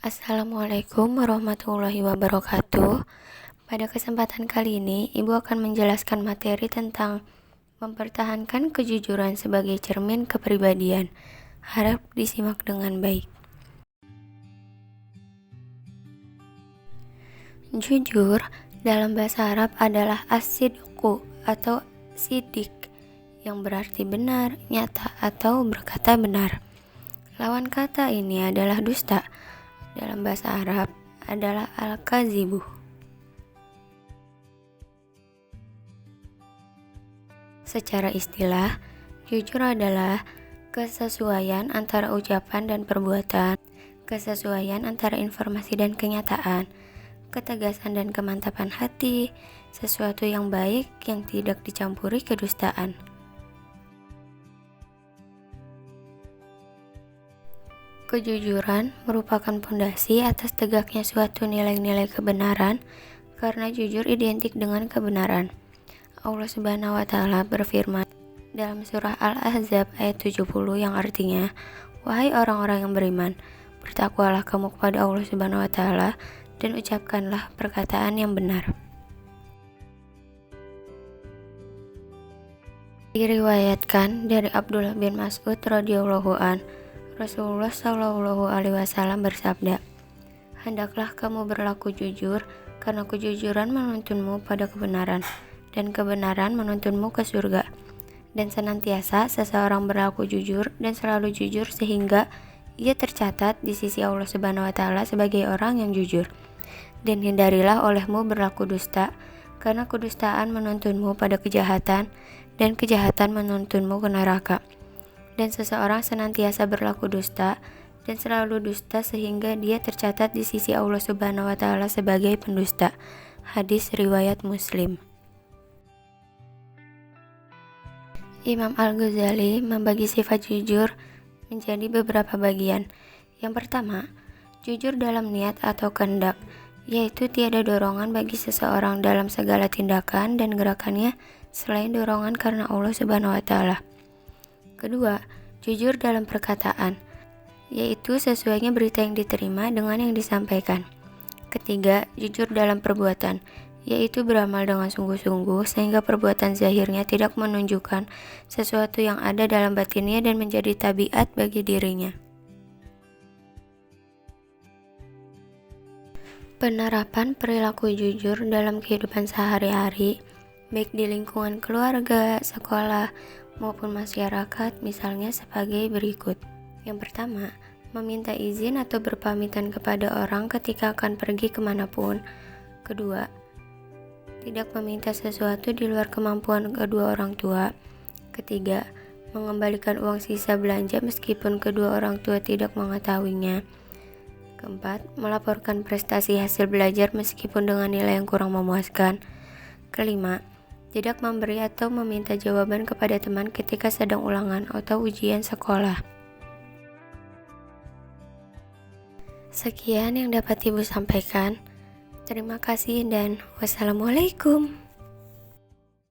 Assalamualaikum warahmatullahi wabarakatuh. Pada kesempatan kali ini, Ibu akan menjelaskan materi tentang mempertahankan kejujuran sebagai cermin kepribadian. Harap disimak dengan baik. Jujur dalam bahasa Arab adalah as-sidqu atau sidik, yang berarti benar, nyata, atau berkata benar. Lawan kata ini adalah dusta. Dalam bahasa Arab adalah al-kazibu. Secara istilah, jujur adalah kesesuaian antara ucapan dan perbuatan, kesesuaian antara informasi dan kenyataan, ketegasan dan kemantapan hati, sesuatu yang baik yang tidak dicampuri kedustaan. Kejujuran merupakan pondasi atas tegaknya suatu nilai-nilai kebenaran, karena jujur identik dengan kebenaran. Allah Subhanahu wa Ta'ala berfirman dalam surah Al-Ahzab ayat 70 yang artinya, "Wahai orang-orang yang beriman, bertakwalah kamu kepada Allah Subhanahu wa Ta'ala dan ucapkanlah perkataan yang benar." Diriwayatkan dari Abdullah bin Mas'ud radhiyallahu an, Rasulullah Shallallahu alaihi wasallam bersabda, "Hendaklah kamu berlaku jujur, karena kejujuran menuntunmu pada kebenaran, dan kebenaran menuntunmu ke surga." Dan senantiasa seseorang berlaku jujur dan selalu jujur sehingga ia tercatat di sisi Allah Subhanahu wa Ta'ala sebagai orang yang jujur. Dan hindarilah olehmu berlaku dusta, karena kedustaan menuntunmu pada kejahatan, dan kejahatan menuntunmu ke neraka. Dan seseorang senantiasa berlaku dusta dan selalu dusta sehingga dia tercatat di sisi Allah Subhanahu wa Ta'ala sebagai pendusta. Hadis riwayat Muslim. Imam Al-Ghazali membagi sifat jujur menjadi beberapa bagian. Yang pertama, jujur dalam niat atau kehendak, yaitu tiada dorongan bagi seseorang dalam segala tindakan dan gerakannya selain dorongan karena Allah Subhanahu wa Ta'ala. Kedua, jujur dalam perkataan, yaitu sesuainya berita yang diterima dengan yang disampaikan. Ketiga, jujur dalam perbuatan, yaitu beramal dengan sungguh-sungguh sehingga perbuatan zahirnya tidak menunjukkan sesuatu yang ada dalam batinnya dan menjadi tabiat bagi dirinya. Penerapan perilaku jujur dalam kehidupan sehari-hari, baik di lingkungan keluarga, sekolah, maupun masyarakat, misalnya sebagai berikut. Yang pertama, meminta izin atau berpamitan kepada orang ketika akan pergi kemanapun. Kedua, tidak meminta sesuatu di luar kemampuan kedua orang tua. Ketiga, mengembalikan uang sisa belanja meskipun kedua orang tua tidak mengetahuinya. Keempat, melaporkan prestasi hasil belajar meskipun dengan nilai yang kurang memuaskan. Kelima, tidak memberi atau meminta jawaban kepada teman ketika sedang ulangan atau ujian sekolah. Sekian yang dapat Ibu sampaikan. Terima kasih dan wassalamualaikum.